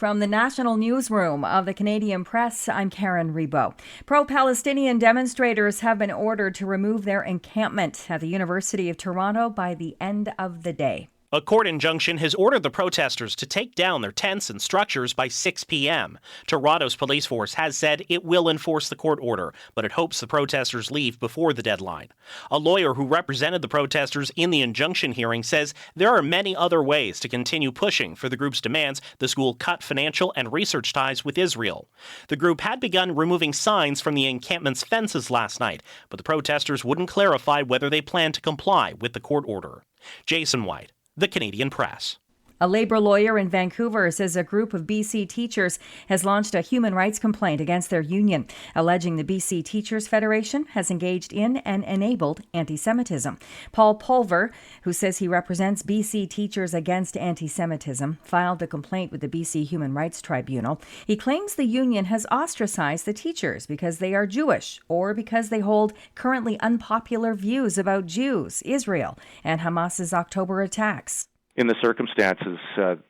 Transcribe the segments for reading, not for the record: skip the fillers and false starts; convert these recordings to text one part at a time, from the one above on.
From the National Newsroom of the Canadian Press, I'm Karen Rebo. Pro-Palestinian demonstrators have been ordered to remove their encampment at the University of Toronto by the end of the day. A court injunction has ordered the protesters to take down their tents and structures by 6 p.m. Toronto's police force has said it will enforce the court order, but it hopes the protesters leave before the deadline. A lawyer who represented the protesters in the injunction hearing says there are many other ways to continue pushing for the group's demands the school cut financial and research ties with Israel. The group had begun removing signs from the encampment's fences last night, but the protesters wouldn't clarify whether they plan to comply with the court order. Jason White, The Canadian Press. A labor lawyer in Vancouver says a group of BC teachers has launched a human rights complaint against their union, alleging the BC Teachers Federation has engaged in and enabled anti-Semitism. Paul Pulver, who says he represents BC Teachers Against Anti-Semitism, filed the complaint with the BC Human Rights Tribunal. He claims the union has ostracized the teachers because they are Jewish or because they hold currently unpopular views about Jews, Israel, and Hamas's October attacks. In the circumstances,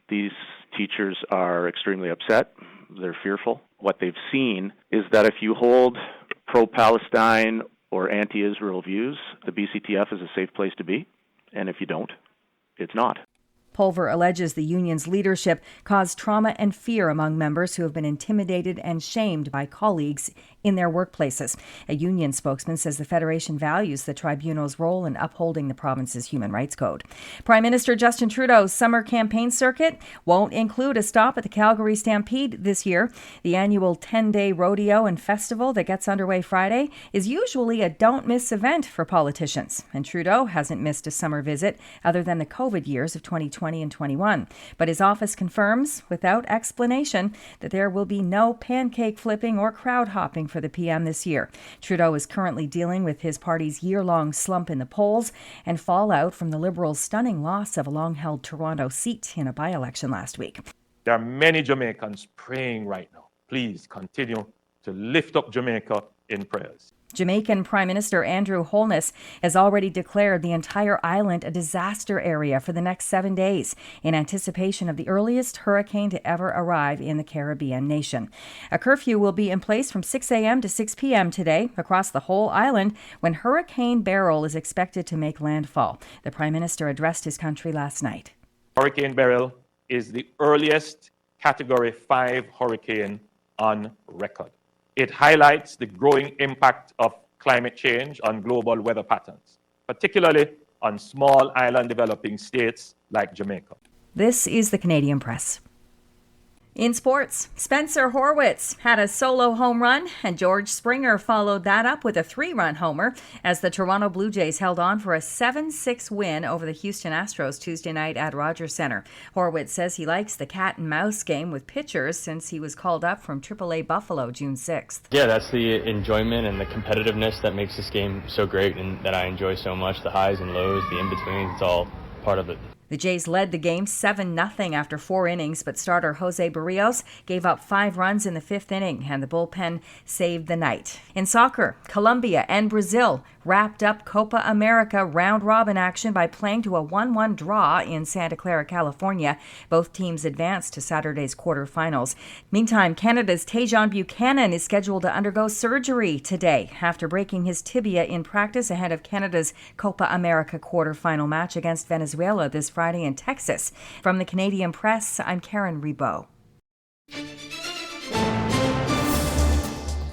these teachers are extremely upset. They're fearful. What they've seen is that if you hold pro-Palestine or anti-Israel views, the BCTF is a safe place to be. And if you don't, it's not. Pulver alleges the union's leadership caused trauma and fear among members who have been intimidated and shamed by colleagues in their workplaces. A union spokesman says the Federation values the tribunal's role in upholding the province's human rights code. Prime Minister Justin Trudeau's summer campaign circuit won't include a stop at the Calgary Stampede this year. The annual 10-day rodeo and festival that gets underway Friday is usually a don't-miss event for politicians. And Trudeau hasn't missed a summer visit other than the COVID years of 2020 and 21. But his office confirms, without explanation, that there will be no pancake flipping or crowd hopping for the PM this year. Trudeau is currently dealing with his party's year-long slump in the polls and fallout from the Liberals' stunning loss of a long-held Toronto seat in a by-election last week. There are many Jamaicans praying right now. Please continue to lift up Jamaica in prayers. Jamaican Prime Minister Andrew Holness has already declared the entire island a disaster area for the next 7 days in anticipation of the earliest hurricane to ever arrive in the Caribbean nation. A curfew will be in place from 6 a.m. to 6 p.m. today across the whole island when Hurricane Beryl is expected to make landfall. The Prime Minister addressed his country last night. Hurricane Beryl is the earliest Category 5 hurricane on record. It highlights the growing impact of climate change on global weather patterns, particularly on small island developing states like Jamaica. This is the Canadian Press. In sports, Spencer Horwitz had a solo home run, and George Springer followed that up with a 3-run homer as the Toronto Blue Jays held on for a 7-6 win over the Houston Astros Tuesday night at Rogers Centre. Horwitz says he likes the cat-and-mouse game with pitchers since he was called up from AAA Buffalo June 6th. Yeah, that's the enjoyment and the competitiveness that makes this game so great and that I enjoy so much. The highs and lows, the in-betweens, it's all part of it. The Jays led the game 7-0 after 4 innings, but starter Jose Beryl gave up 5 runs in the 5th inning, and the bullpen saved the night. In soccer, Colombia and Brazil wrapped up Copa America round-robin action by playing to a 1-1 draw in Santa Clara, California. Both teams advanced to Saturday's quarterfinals. Meantime, Canada's Tajon Buchanan is scheduled to undergo surgery today after breaking his tibia in practice ahead of Canada's Copa America quarterfinal match against Venezuela this Friday in Texas. From the Canadian Press, I'm Karen Rebo.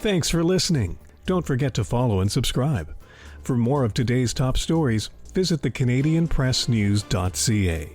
Thanks for listening. Don't forget to follow and subscribe. For more of today's top stories, visit thecanadianpressnews.ca.